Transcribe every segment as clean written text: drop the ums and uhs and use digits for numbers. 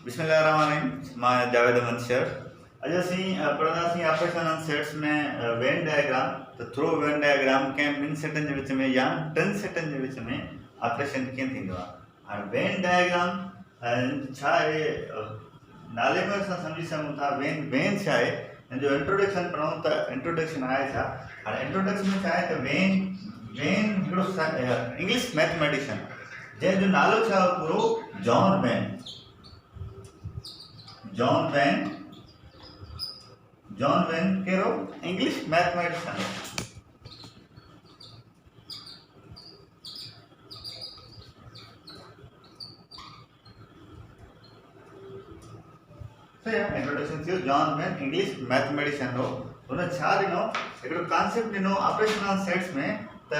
बिस्मिल्लाहिर्रहमानिर्रहीम। मैं जावेद अहमद शेर। अॼु असीं पढ़ंदासीं ऑपरेशन ऑन सेट्स में वेन डायग्राम। तो थ्रो वेन डायग्राम कंहिं ॿिनि सेटनि जे विच में या टिनि सेटनि जे विच में ऑपरेशन कीअं थींदो आहे। हाणे वेन डायग्राम छा आहे, नाले में असां सम्झी सघूं था। वेन छा आहे, हिन जो इंट्रोडक्शन पढ़ूं त इंट्रोडक्शन आहे छा। हाणे इंट्रोडक्शन में छा आहे त वेन हिकिड़ो इंग्लिश मैथमेटिशियन जंहिंजो नालो छा पूरो जॉन वेन कहिड़ो इंग्लिश मैथमेटिशियन। इंट्रोडक्शन थियो, जॉन वेन इंग्लिश मैथमेटिशियन हो। हुन छा ॾिनो, हिकिड़ो कॉन्सेप्ट ॾिनो ऑपरेशन ऑन सेट्स में त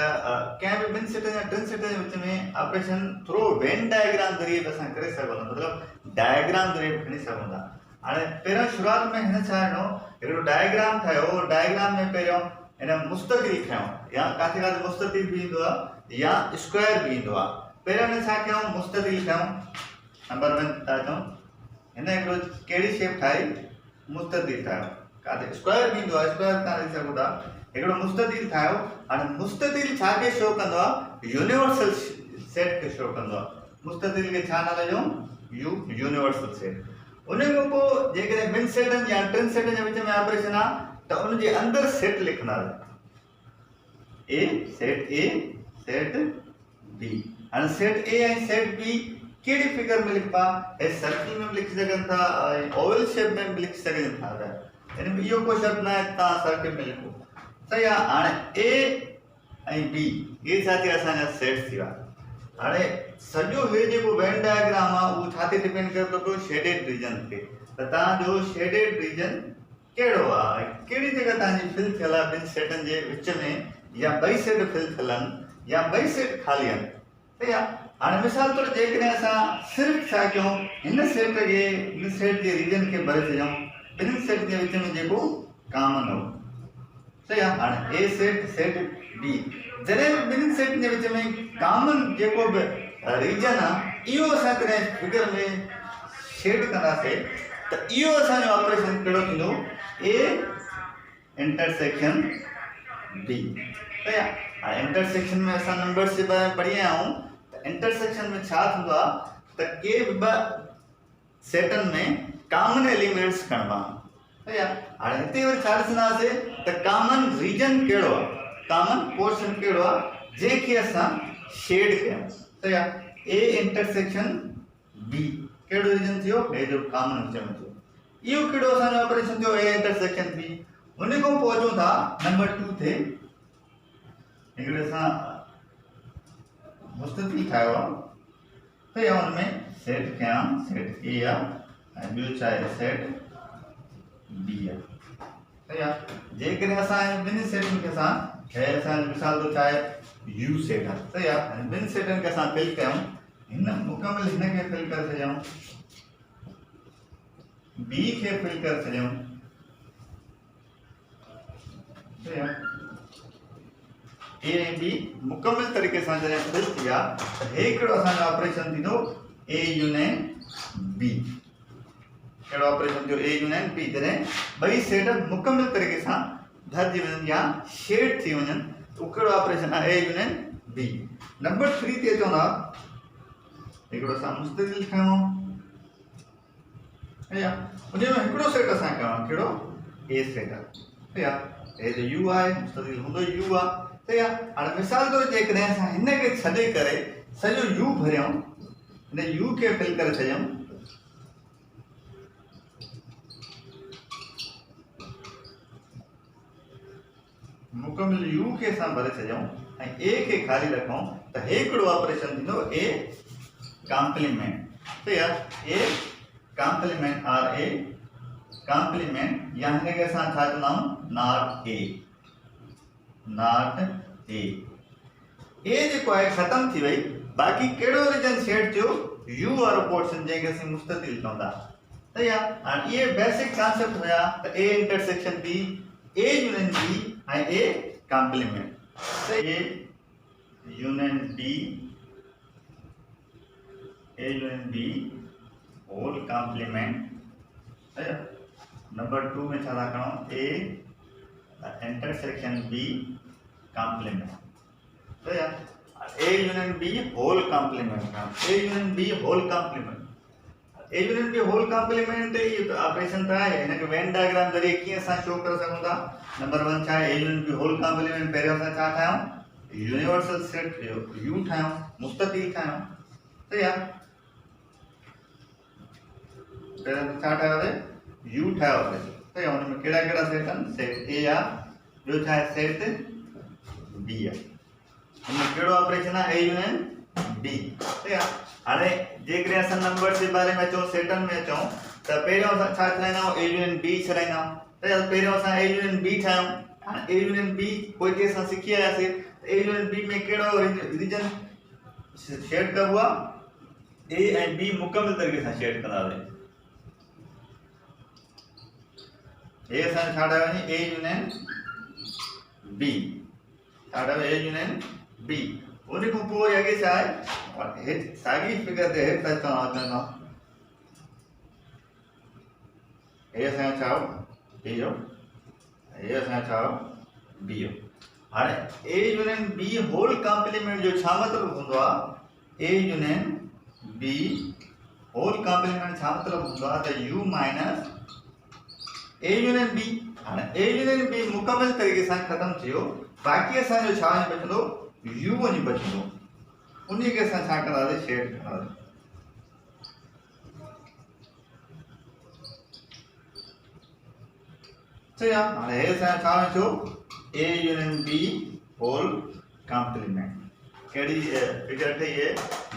कंहिं बि ॿिनि सेटनि या टिनि सेटनि जे विच में ऑपरेशन थ्रो वेन डायग्राम ज़रिए बि असां करे सघूं था, मतिलबु डायग्राम ज़रिए बि खणी सघूं था। हाणे पहिरियों शुरूआत में हिन छा ॾिनो, हिकिड़ो डायग्राम ठाहियो। डायग्राम में पहिरियों हिन मुस्ततिल खयों, या किथे किथे मुस्ततिल बि ईंदो आहे या स्क्वायर बि ईंदो आहे। पहिरियों हिन छा कयूं, मुस्ततिल खयों। नंबर 1 था चऊं, हिन हिकिड़ो कहिड़ी शेप ठाही, मुस्ततिल ठाहियो। किथे स्क्वायर बि ईंदो आहे, स्क्वायर तव्हां ॾिसी सघो था। हिकिड़ो मुस्ततिल ठाहियो। हाणे मुस्ततिल छा खे शो कंदो आहे, यूनिवर्सल सेट खे शो कंदो आहे। मुस्ततिल खे छा नालो ॾियूं, यूनिवर्सल सेट। उन खां पोइ जेकॾहिं ॿिनि सेटनि या टिनि सेटनि जे विच में ऑपरेशन आहे त उनजे अंदरि सेट लिखंदासीं, ए सेट बी। हाणे सेट ए ऐं सेट बी कहिड़ी फिगर में लिखबा, हे सर्किल में भी लिखी सघनि था, ओवल शेप में भी लिखी सघनि था। हिन में इहो को शर्त न आहे तव्हां सर्किल में लिखो, सही आहे। हाणे ए ऐं बी इहे छा थिया, असांजा सेट थी विया। हाणे सॼो हे जेको वेन डायग्राम आहे उहो छा ते डिपेंड करे थो पियो, शेडेड रीजन ते। त तव्हांजो शेडेड रीजन कहिड़ो आहे, कहिड़ी जॻह तव्हांजी फिल थियल आहे ॿिनि सेटनि जे विच में, या ॿई सेट फिल थियल आहिनि या ॿई सेट ख़ाली आहिनि, सही आहे। हाणे मिसाल तौरु जेकॾहिं असां सिर्फ़ु छा कयूं, हिन सेट जे रीजन खे भरे छॾियूं ॿिन्हिनि सेट जे विच में जेको कॉमन हो, सही आहे। हाणे ए सेट बी, जॾहिं बि ॿिन्हिनि सेटनि जे विच में कॉमन जेको बि रीजन आहे इहो असां कॾहिं फिगर में शेड कंदासीं त इहो असांजो ऑपरेशन कहिड़ो थींदो, ए इंटरसेक्शन बी, सही आहे। हाणे इंटरसेक्शन में असां नंबर्स जे बारे में पढ़ी आया आहियूं त इंटरसेक्शन में छा थींदो आहे त के बि ॿ सेटनि में कॉमन एलिमेंट्स खणबा, सही आहे। हाणे हिते वरी छा ॾिसंदासीं त कॉमन रीजन कहिड़ो आहे, कॉमन पोर्शन कहिड़ो आहे जंहिंखे असां शेड कयूं, सही आहे। ए इंटरसेक्शन बी कहिड़ो रीजन थियो, हे जो कॉमन विच में थियो। इहो कहिड़ो असांजो ऑपरेशन थियो, ए इंटरसेक्शन बी। उन खां पोइ अचूं था नंबर 2 ते। हिकिड़े असां मुस्ततिल ठाहियो आहे, सही आहे। हुनमें सेट कयां, सेट ए आहे ऐं ॿियो छा आहे, सेट बी आहे, सही आहे। जेकॾहिं असां ॿिन्ही सेटनि खे असांजो मिसाल तो छा आहे, यू सेट आहे, सही आहे। ॿिनि सेटनि खे असां फिल कयूं, हिन मुकमिल हिन खे फिल करे छॾियूं, बी खे फिल करे छॾियूं, सही आहे। ए ऐं बी मुकमिल तरीक़े सां जॾहिं फिल थी विया त हे कहिड़ो असांजो ऑपरेशन थींदो, ए यूनियन बी। कहिड़ो ऑपरेशन थियो, ए यूनियन बी। जॾहिं ॿई सेट मुकमिल तरीक़े सां भरिजी वञनि या शेड थी वञनि त उहो कहिड़ो ऑपरेशन आहे, ए यूनियन बी। नंबर 3 ते अचूं था, हिकिड़ो असां मुस्ततिल खयूं, सही आहे। उनमें हिकिड़ो सेट असां कयूं, कहिड़ो, ए सेट आहे, सही आहे। ए जो यू आहे, मुस्ततिल हूंदो यू आहे, सही आहे। हाणे मिसाल तौरु जेकॾहिं असां हिन खे छॾे करे सॼो यू भरियूं, हिन यू खे फिल करे छॾियूं, मुकमिल यू खे असां भरे छॾियूं ऐं ए खे ख़ाली रखूं त हे हिकिड़ो ऑपरेशन थींदो, ए कॉम्प्लीमेंट, सही आहे। A complement or A complement, या हिन खे असां छा चवंदा आहियूं, नॉट ए। ए जेको आहे ख़तमु थी वई, बाक़ी कहिड़ो रीजन शेड थियो, यू वारो पोर्शन जंहिंखे असीं मुस्ततिल चवंदा, सही आहे। हाणे इहे बेसिक कॉन्सेप्ट हुया त A intersection B, A union B ऐं A complement, A union B whole complement है। नंबर 2 में छा रखणो ए इंटरसेक्शन बी कॉम्प्लीमेंट है। A union B whole complement, A union B whole complement, A union B whole complement ये operation था है इन के वेन डायग्राम जरिए कीअं असां शो करे सघूं था। नंबर 1 छा A union B whole complement पहिरियों असां छा ठाहियूं यूनिवर्सल सेट यू ठाहियूं मुस्ततिल ठाहियूं सही आहे। पहिरियों छा ठाहियोसीं यू ठाहियोसीं सही आहे। हुन में कहिड़ा कहिड़ा सेट आहिनि सेट ए आहे ॿियो छा आहे सेट बी आहे। हुनमें कहिड़ो ऑपरेशन आहे ए यूनियन बी सही आहे। हाणे जेकॾहिं असां नंबर्स जे बारे में अचूं सेटनि में अचूं त पहिरियों असां छा छॾाईंदा आहियूं ए यूनियन बी छॾाईंदा आहियूं। पहिरियों असां ए यूनियन बी ठाहियूं। हाणे ए यूनियन बी पोइ ते असां सिखी आयासीं ए यूनियन बी में कहिड़ो रीजन शेड कबो आहे ए ऐं बी मुकमल तरीक़े सां शेड कंदासीं। ए असां छा ठाहियो वञे ए यूनियन बी छा ठाहियो ए यूनियन बी। उन खां पोइ अॻे छा आहे साॻी फिगर ते हेठि था अचूं ए असांजो छा बी जो ए असांजो छा बी जो। हाणे A union B whole complement जो छा मतिलबु हूंदो आहे A union B whole complement छा मतिलबु हूंदो आहे त U minus A union B. हाणे ए यूनियन बी मुकमल तरीक़े सां ख़तमु थियो बाक़ी असांजो छा वञी बचंदो यू वञी बचंदो उन खे असां छा कंदासीं शेड कंदासीं। सही आहे। हाणे हे असांजो छा थियो A union B whole complement कहिड़ी फिगर ठही है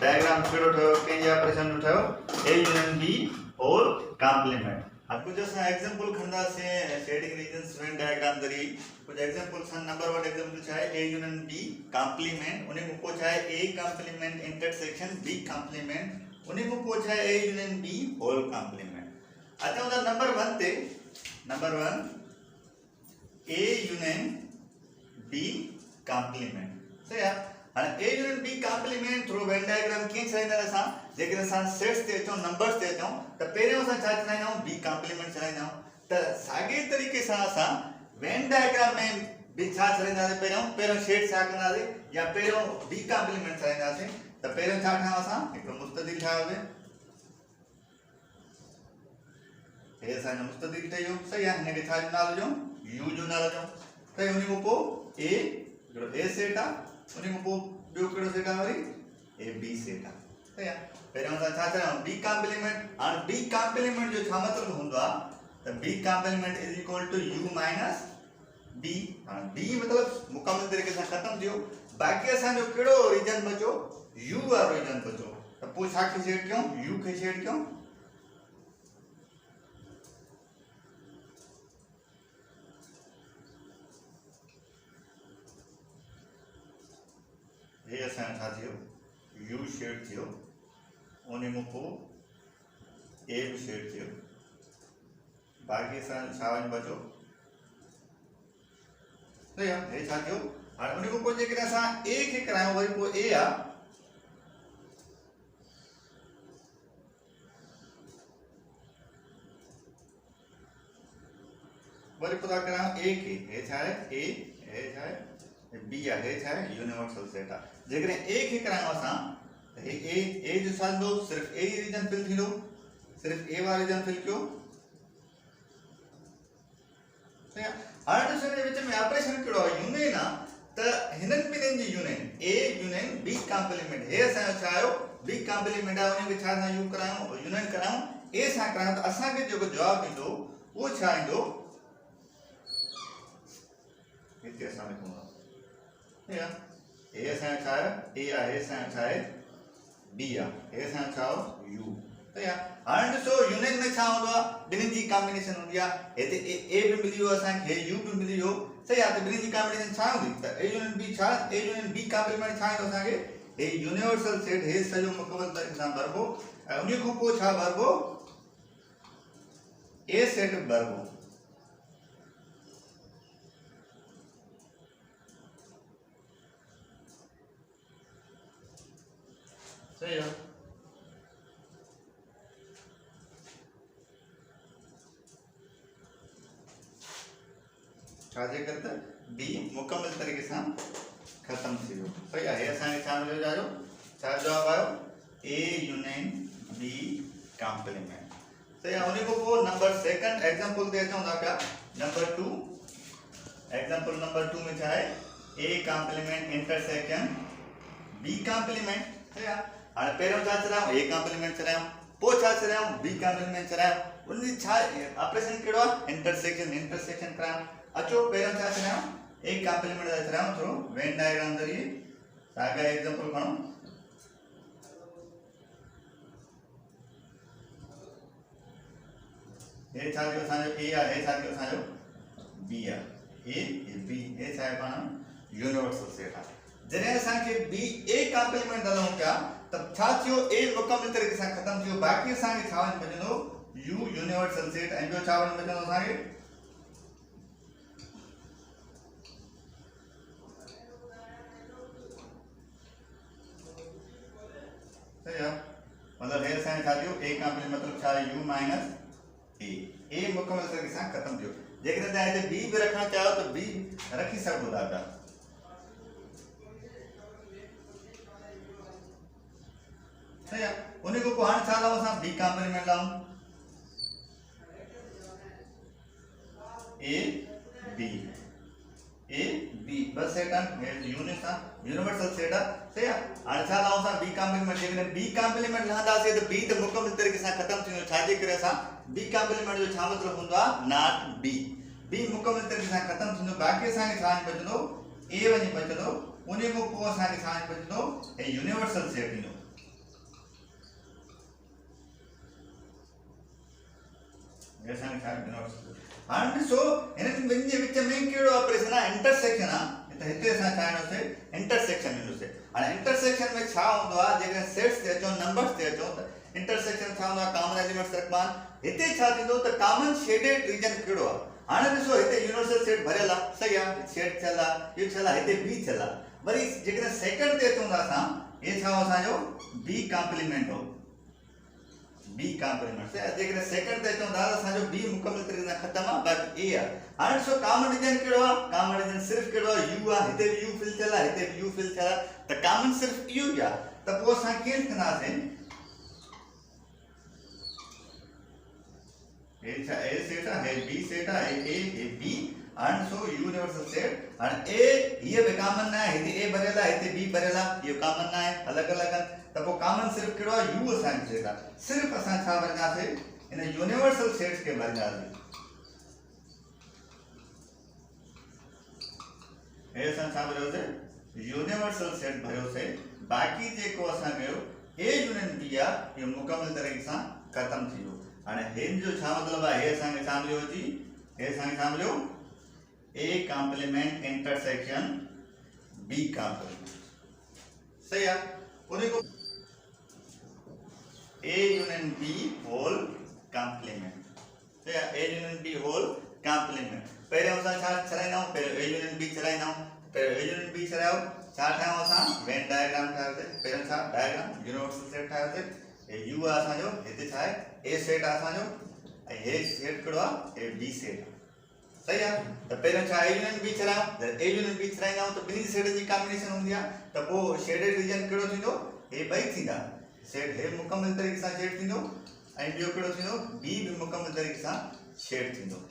डायग्राम कहिड़ो ठहियो कंहिंजे ऑपरेशन में ठहियो A union B whole complement. अब कुछ असां एग्जांपल खंदासीं शेडिंग रीजन्स वेन डायग्राम ज़रिए कुछ एग्जांपल सन। नंबर 1 एग्जांपल छा है ए यूनियन बी कॉम्प्लीमेंट उन खां पोइ छा है A complement intersection B complement उन खां पोइ छा है A union B whole complement. अचूं था नंबर 1 ते। Number 1 A union B complement सही आहे। हाणे A union B complement through Venn diagram कीअं छॾींदा असां जेकॾहिं असां सेट्स ते अचूं नंबर्स ते अचूं त पहिरियों असां छा छॾाईंदा आहियूं बी कॉम्प्लीमेंट छॾाईंदा आहियूं। त साॻे तरीक़े सां असां वेन डायग्राम में बि छा छॾींदासीं पहिरियों शेड छा कंदासीं या पहिरियों बी कॉम्प्लीमेंट छॾींदासीं। त पहिरियों छा ठाहियूं असां हिकिड़ो मुस्ततिल ठाहियोसीं हे असांजो मुस्ततिल ठही वियो सही आहे। हिनखे छा जो नालो ॾियूं यू जो नालो ॾियूं सही। उन खां पोइ ए हिकिड़ो ए सेट आहे उन खां पोइ ॿियो कहिड़ो सेट आहे वरी ए बी सेट आहे सही आहे। पहिरियों असां छा चयूं बी कॉम्प्लीमेंट। हाणे बी कॉम्प्लीमेंट जो छा मतिलबु हूंदो आहे त B complement is equal to U minus B. हाणे बी मतिलबु मुकमल तरीक़े सां ख़तमु थियो बाक़ी असांजो कहिड़ो रीजन बचो यू वारो रीजन बचो त पोइ छा खे शेड कयूं यू खे शेड कयूं। हे असांजो छा थियो यू शेड थियो उन खां पोइ ए बि शेड थियो बाक़ी असांजो छा वञी बचो सही आहे। हे छा थियो हाणे उन खां पोइ जेकॾहिं असां ए खे करायूं वरी पोइ ए आहे वरी पोइ था करायूं ए खे हे छा आहे ए हे छा आहे बी आहे हे छा आहे यूनिवर्सल सेट आहे। जेकॾहिं ए खे करायूं असां त ए जो छा थींदो सिर्फ़ु ए रीजन फिल थींदो सिर्फ़ु ए वारो रीजन फिल कयो सही आहे। हाणे ॾिसो हिन विच में ऑपरेशन कहिड़ो आहे यूनियन आहे त हिननि ॿिन्हिनि जी union A union B complement हे असांजो छा आयो बी कॉम्प्लीमेंट आहे उनखे छा सां यू करायूं यूनियन करायूं ए सां करायूं त असांखे जेको जवाबु ईंदो उहो छा ईंदो हिते असां लिखूं था सही आहे। हे असांजो छा आहे ए आहे हे असांजो छा आहे बी आहे हे असांजो छा हो यू सही आहे। हाणे ॾिसो यूनियन में छा हूंदो आहे ॿिन्हिनि जी कॉम्बिनेशन हूंदी आहे हिते ए बि मिली वियो असांखे यू बि मिली वियो सही आहे। त ॿिन्हिनि जी कॉम्बिनेशन छा हूंदी त ए यूनियन बी छा ए यूनियन बी कॉम्प्लीमेंट छा ईंदो असांखे हे यूनिवर्सल सेट हे सॼो मुकमल तरीक़े सां भरबो ऐं उन खां पोइ छा भरबो ए सेट भरबो सही है। छाजे करता बी मुकम्मल तरीके से खत्म थी वियो सही है असांखे छा मिलियो जाजो छा जवाब आयो ए यूनियन बी कॉम्प्लीमेंट सही है उन्हीं को नंबर सेकंड एग्जांपल दे अचूं था क्या नंबर 2 एग्जांपल नंबर 2 में छा है A complement intersection B complement सही है हाणे पहिरियों छा चरायो ए कॉम्प्लीमेंट चरायो पोइ छा चरायो बी कॉम्प्लीमेंट चरायो उन छा ऑपरेशन कहिड़ो आहे इंटरसेक्शन करायो अचो पहिरियों छा चरायो ए कॉम्प्लीमेंट जा चरायो थोरो वेन डायग्राम ज़रिए साॻा एग्जांपल खणो हे छा थियो असांजो ए आहे हे छा थियो असांजो बी आहे ए बी हे छा आहे पाण यूनिवर्सल सेट आहे जॾहिं असांखे बी ए कॉम्प्लीमेंट हलूं पिया त छा थियो ए मुकम्मल तरीक़े सां ख़तम थियो बाक़ी असांखे छा वञी बचंदो यू यूनिवर्सल सेट ऐं ॿियो छा वञी बचंदो असांखे सही आहे मतलब हे असांखे छा थियो ए कॉम्प्लीमेंट मतलब छा यू माइनस ए मुकम्मल तरीक़े सां ख़तम थियो जेकॾहिं तव्हां हिते बी बि रखणु चाहियो त बी रखी सघो था पिया सही है उन्हीं को हाणे छा लाऊं असां बी कॉम्प्लीमेंट लाऊं ए बी बस सेट आहे यूनिवर्सल सेट आहे सही आहे हाणे छा लाऊं असां बी कॉम्प्लीमेंट जेकॾहिं बी कॉम्प्लीमेंट लहंदासीं त बी त मुकम्मल तरीक़े सां ख़तम थी वेंदो छाजे करे असां बी कॉम्प्लीमेंट जो छा मतिलबु हूंदो आहे नॉट बी मुकम्मल तरीक़े सां ख़तम थींदो बाक़ी असांखे छा बचंदो ए वञी बचंदो उन्हीं खां पोइ असांखे छा बचंदो ए यूनिवर्सल सेट ईंदो ऐसा नहीं था हां ॾिसो हिन ॿिनि जे विच में कहिड़ो ऑपरेशन आहे इंटरसेक्शन आहे त हिते असां छा ॾिनोसीं इंटरसेक्शन ॾिनोसीं हाणे इंटरसेक्शन में छा हूंदो आहे जेकॾहिं सेट्स ते अचो नंबर्स ते अचो त इंटरसेक्शन छा हूंदो आहे कॉमन एलिमेंट्स रखमान हिते छा थींदो त कॉमन शेडेड रीजन कहिड़ो आहे हाणे ॾिसो हिते यूनिवर्सल सेट भरियल आहे सही आहे सेट थियल आहे इहो थियल आहे हिते बी थियल आहे वरी जेकॾहिं सेकंड ते अचूं था असां हे छा असांजो बी कॉम्प्लीमेंट हो बी कॉम्प्लीमेंट से जेकॾहिं सेकंड ते अचूं था त असांजो बी मुकम्मल तरीक़े सां ख़तम आहे बाक़ी ए आहे हाणे ॾिसो कॉमन रीजन कहिड़ो आहे कॉमन रीजन सिर्फ़ु कहिड़ो आहे यू आहे हिते बि यू फिल थियल आहे हिते बि यू फिल थियल आहे त कॉमन सिर्फ़ु इहो ई आहे त पोइ असां कीअं कंदासीं हे छा ए सेट आहे हे बी सेट आहे हे बी हाणे ॾिसो यूनिवर्सल सेट हाणे ए हीअ बि कॉमन न आहे हिते ए भरियल आहे हिते बी भरियल आहे इहो कॉमन न आहे अलॻि अलॻि आहिनि त पोइ कॉमन सिर्फ़ु कहिड़ो आहे यू असांखे सेट आहे सिर्फ़ु असां छा भरींदासीं हिन यूनिवर्सल सेट्स खे भरींदासीं हे असां छा भरियोसीं यूनिवर्सल सेट भरियोसीं बाक़ी जेको असां कयो ए यूनियन बी आहे इहो मुकम्मल तरीक़े सां ख़तम थी वियो हाणे हिन जो छा मतिलबु आहे हे असांखे छा मिलियो जी हे असांखे छा मिलियो A complement intersection B complement सही आहे उन्हीं को A union B whole complement so yeah A union B whole complement पहले असां छा चराइना पहले A union B चराइना पहले A union B चरायो छा ठाहियो असां वेन डायग्राम ठाहियोसीं पहिरियों छा डायग्राम यूनिवर्सल सेट ठाहियोसीं हे U आहे असांजो हिते छा आहे A सेट आहे असांजो ऐं हे सेट कहिड़ो आहे हे B सेट सही आहे त पहिरियों छा A union B चरायो जॾहिं A union B चराईंदा त ॿिन्ही सेट जी कॉम्बिनेशन हूंदी आहे त पोइ शेडेड रीजन कहिड़ो थींदो हे ॿई थींदा सेट हे मुकम्मल तरीक़े सां शेड थींदो ऐं ॿियो कहिड़ो थींदो बी बि मुकम्मल तरीक़े सां शेड थींदो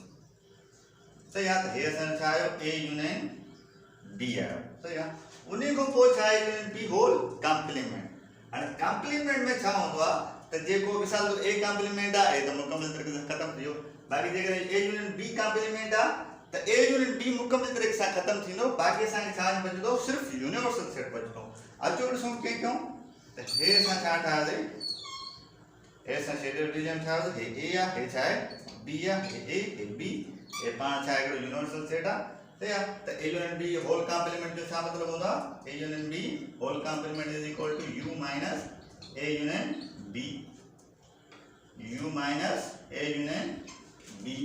सही आहे त हे असांजो छा आयो ए यूनियन बी आयो सही आहे उन खां पोइ छा आहे यूनियन बी होल कॉम्प्लीमेंट हाणे कॉम्प्लीमेंट में छा हूंदो आहे त जेको मिसाल ए कॉम्प्लीमेंट आहे त मुकम्मल तरीक़े सां ख़तमु थी वियो बाक़ी जेकॾहिं ए यूनियन बी कॉम्प्लीमेंट आहे त ए यूनियन बी मुकम्मल तरीक़े सां ख़तमु थींदो बाक़ी असांखे छा बचंदो सिर्फ़ु यूनिवर्सल सेट बचंदो अचो ॾिसूं कीअं कयूं त हे असां छा ठाहियोसीं हे असां शेडेड रीजन ठाहियोसीं हे ए आहे हे छा आहे बी आहे हे ए हे बी हे पाण छा आहे हिकिड़ो यूनिवर्सल सेट आहे सही आहे त A union B whole complement जो छा मतिलबु हूंदो आहे A union B whole complement is equal to U minus A union B U minus A union B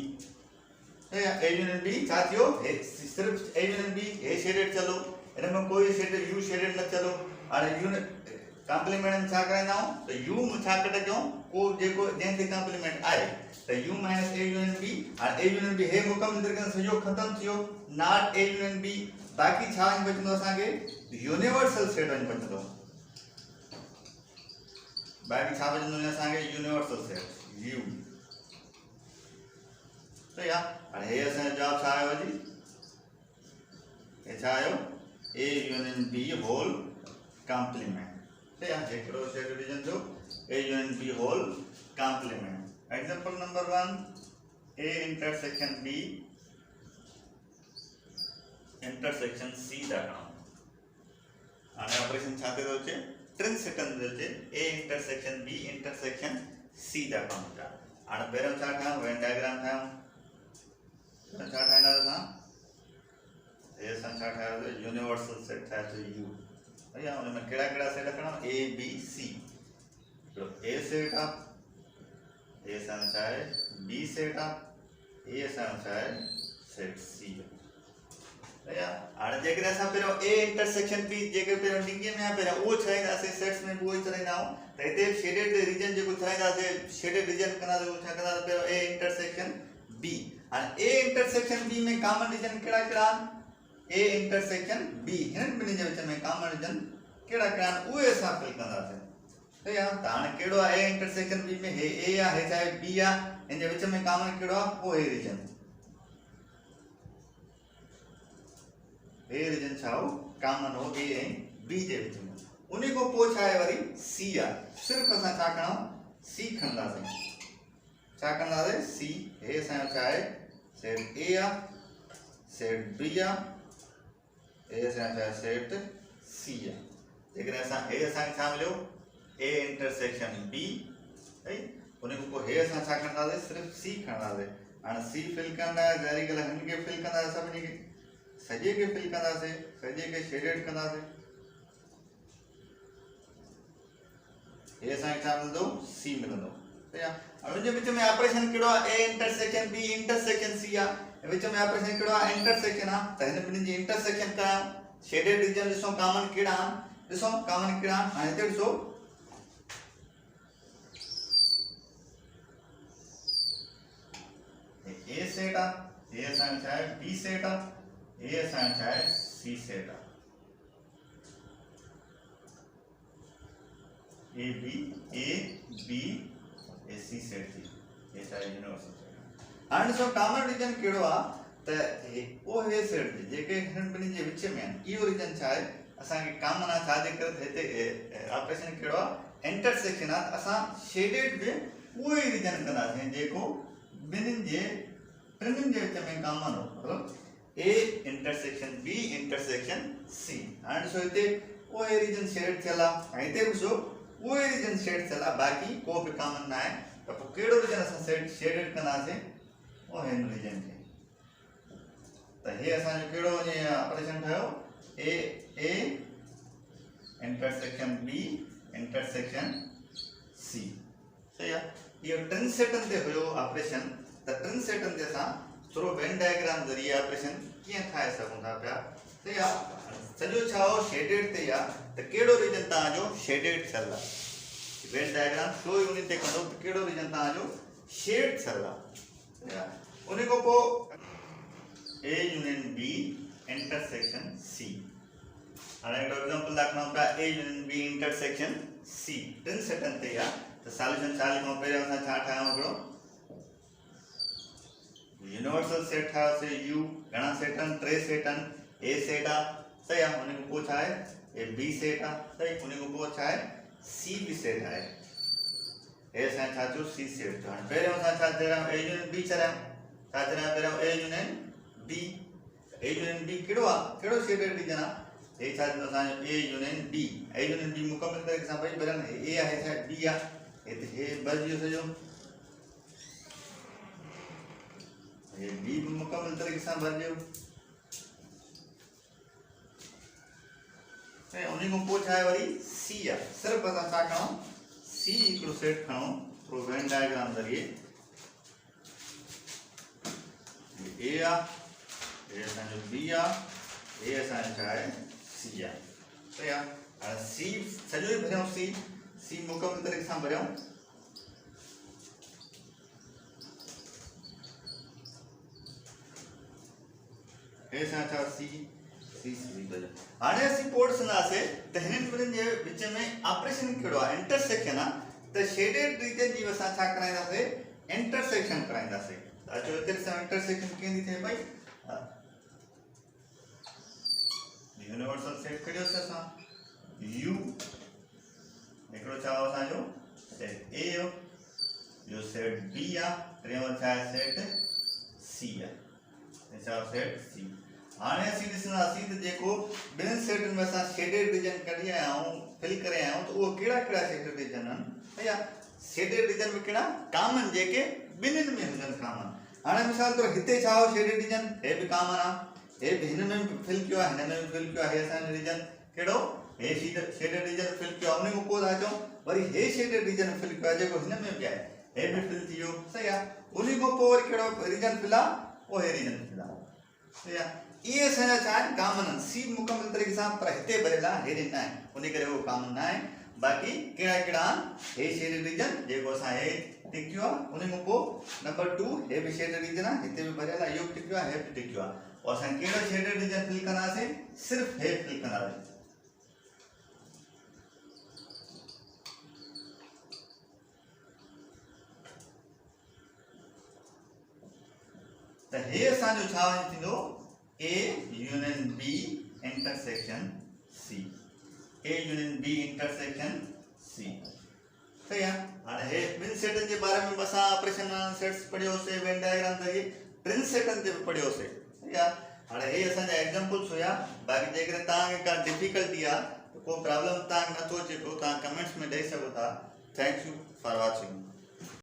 सही आहे ए यूनियन बी छा थियो हे सिर्फ़ु ए यूनियन बी हे शेडेड चलो हिन में कोई शेडेड यू शेडेड न चलो हाणे कॉम्प्लीमेंट में छा कराइंदा आहियूं त u में छा कढ कयूं को जेको जंहिंते कॉम्प्लीमेंट आहे त u minus a union b हाणे a यूनियन b हे मुकमल तरीक़े सां सॼो ख़तम थियो नॉट a यूनियन b बाक़ी छा वञी बचंदो असांखे यूनिवर्सल सेट वञी बचंदो बाक़ी छा बचंदो असांखे यूनिवर्सल सेट u सही आहे हाणे हे असांजो जवाब छा आयो जी हे छा आयो a union b whole complement सही आहे हिकिड़ो सेट डिवीजन जो a union b whole complement example number 1 a intersection b intersection c ॾाकणो हाणे ऑपरेशन छा ते थो अचे टिनि सेटनि जो अचे a intersection b intersection c ॾाकणो था हाणे पहिरियों छा ठाहियूं वेन डायग्राम ठाहियूं छा ठाहींदा असां हे असां छा ठाहियोसीं यूनिवर्सल सेट ठाहियोसीं u भैया उनमें कहिड़ा कहिड़ा सेट रखणा a b c तो a सेट आहे a असांजो छा आहे b सेट आहे a असांजो छा आहे सेट c भैया हाणे जेकॾहिं असां पहिरियों a इंटरसेक्शन b जेके पहिरियों डिंगे में आहे पहिरियों उहो चलाईंदासीं सेट्स में उहो ई चलाईंदा आहियूं त हिते शेडेड रीजन जेको चलाईंदासीं शेडेड रीजन कंदासीं उहो छा कंदासीं पहिरियों a इंटरसेक्शन b हाणे a इंटरसेक्शन b में कॉमन रीजन कहिड़ा कहिड़ा आहिनि a इंटरसेक्शन b हिननि ॿिन्हिनि जे विच में कॉमन रीजन कहिड़ा कहिड़ा आहिनि उहे असां फिल कंदासीं सही आहे त हाणे कहिड़ो आहे a इंटरसेक्शन b में हे a आहे हे छा b आहे हिन जे विच में कॉमन कहिड़ो आहे पोइ हे रीजन छा हो कॉमन हो a ऐं b जे विच में उन खां पोइ छा आहे वरी c आहे सिर्फ़ु असां छा करणो c खणंदासीं छा कंदासीं c हे असांजो छा आहे सेट a आहे सेट b आहे हे असांजो छा आहे सेट c आहे जेकॾहिं असां हे असांखे छा मिलियो a इंटरसेक्शन b उन खां पोइ हे असां छा खणंदासीं सिर्फ़ु c खणंदासीं हाणे c फिल करण लाइ ज़ाहिरी ॻाल्हि आहे हिन खे फिल कंदासीं सभिनी खे सॼे खे फिल कंदासीं सॼे खे शेडेड कंदासीं हे असांखे छा मिलंदो c मिलंदो सही आहे हाणे हुन विच में ऑपरेशन कहिड़ो आहे a intersection b intersection c आहे विच में ऑपरेशन कहिड़ो आहे इंटरसेक्शन आहे त हिन ॿिन्हिनि जी इंटरसेक्शन कयूं शेडेड रीजन ॾिसो कॉमन कहिड़ा आहिनि ॾिसो कॉमन कहिड़ा आहिनि हाणे हिते ॾिसो a सेट आहे हे असांजो छा आहे b सेट आहे हे असांजो छा आहे c सेट आहे a b a c set थी हे छा आहे यूनिवर्सल सेट हाणे ॾिसो कॉमन रीजन कहिड़ो आहे त हे सेट थी जेके हिननि ॿिन्हिनि जे विच में आहिनि इहो रीजन छा आहे असांखे कॉमन आहे छाजे करे हिते ऑपरेशन कहिड़ो आहे इंटरसेक्शन आहे असां शेडेड बि उहो ई रीजन कंदासीं जेको ॿिन्हिनि जे टिनिनि जे विच में कॉमन हो मतिलबु a intersection b intersection c हाणे ॾिसो हिते उहो रीजन शेड थियल आहे ऐं हिते ॾिसो उहो रीजन शेड थियल आहे बाक़ी को बि कॉमन न आहे त पोइ कहिड़ो रीजन असां शेडेड कंदासीं उहो हिन रीजन खे त हे असांजो कहिड़ो ऑपरेशन ठहियो a intersection b intersection c सही आहे इहो टिनि सेटनि ते हुयो ऑपरेशन त टिनि सेटनि ते असां थ्रू वेन डायग्राम ज़रिए ऑपरेशन कीअं ठाहे सघूं था पिया सही आहे सॼो छा हो शेडेड ते आहे त कहिड़ो रीजन तव्हांजो शेडेड थियल आहे वेन डायग्राम शो ई उन ते कंदो त कहिड़ो रीजन तव्हांजो शेड थियल आहे उन खां पोइ a union b intersection c हाणे हिकिड़ो एग्जांपल दाखिलो पिया a union b intersection c टिनि सेटनि ते आहे त सॉल्यूशन छा लिखूं पहिरियों असां छा ठाहियूं हिकिड़ो यूनिवर्सल सेट ठाहियोसीं u घणा सेट आहिनि टे सेट आहिनि a सेट आहे सही आहे उन खां पोइ छा आहे a b सेट आहे सही उन खां पोइ छा आहे c बि सेट आहे हे असां छा चयो c सेट चयो हाणे पहिरियों असां छा चरायूं a यूनियन b चरायूं छा चरायूं पहिरियों a union b a union b कहिड़ो आहे कहिड़ो शेडेड रीजन आहे हे छा थींदो असांजो a यूनियन b मुकमल तरीक़े सां भई पहिरियों a आहे छा b आहे हिते हे भरिजी वियो सॼो ये बी मुकम्मल तरीके से भर लियो ए उन्हीं को पूछा है वरी सी है सिर्फ असा छा करो सी हिकड़ो सेट खणो थ्रू वेन डायग्राम जरिए ए आ ए असा जो बी आ ए असा छा है सी आ तो या सी सॼो ई भरियूं सी मुकमल तरीक़े सां भरियूं हे सां छा सी भरियो हाणे असीं पोइ ॾिसंदासीं त हिननि ॿिन्हिनि जे विच में ऑपरेशन कहिड़ो आहे इंटरसेक्शन आहे त शेडेड रीजन जी असां छा कराईंदासीं इंटरसेक्शन कराईंदासीं अचो हिते ॾिसूं इंटरसेक्शन कीअं थी थिए भई यूनिवर्सल सेट कढियोसीं असां यू हिकिड़ो छा असांजो सेट ए हो ॿियो सेट बी आहे टियों छा आहे सेट सी आहे छा सेट सी हाणे असीं ॾिसंदासीं त जेको ॿिन्हिनि सेटनि में असां शेडेड रीजन कढी आया आहियूं फिल करे आया आहियूं त उहो कहिड़ा कहिड़ा शेडेड रीजन आहिनि भैया शेडेड रीजन में कहिड़ा कॉमन जेके ॿिन्हिनि में हुजनि कॉमन हाणे मिसाल तौर हिते छा हो शेडेड रीजन हे बि कॉमन आहे हे बि हिन में बि फिल कयो आहे हिन में बि फिल कयो आहे हे असांजो रीजन कहिड़ो हे शेडेड रीजन फिल कयो आहे उन खां पोइ था अचूं वरी हे शेडेड रीजन फिल कयो आहे जेको हिन में बि आहे हे बि फिल थी वियो सही आहे उन खां पोइ वरी कहिड़ो रीजन फिल आहे उहो हे रीजन फिल आहे सही आहे ये असांजा छा आहिनि कॉमन सी मुकमल तरीक़े सां पर हिते भरियल आहे हेॾे न आहे उन करे उहो कॉमन न आहे बाक़ी कहिड़ा कहिड़ा आहिनि हे शेडेड रीजन जेको असां हे टिक कयो आहे उन खां पोइ नंबर 2 हे बि शेडेड रीजन आहे हिते बि भरियल आहे इहो बि टिक कयो आहे हे बि टिक कयो आहे और असां कहिड़ो शेडेड रीजन फिल कंदासीं सिर्फ़ु हे फिल कंदासीं त हे असांजो छा थींदो A union B intersection C A union B intersection C सही है हाणे हे ॿिनि सेटनि जे बारे में असां ऑपरेशन सेट्स पढ़ियोसीं वेन डायग्राम ते टिनि सेटनि ते बि पढ़ियोसीं सही आहे हाणे हे असांजा एग्जांपल्स हुया बाक़ी जेकॾहिं तव्हांखे का डिफिकल्टी आहे त को प्रॉब्लम तव्हांखे नथो अचे पियो तव्हां कमेंट्स में ॾेई सघो था थैंक यू फॉर वॉचिंग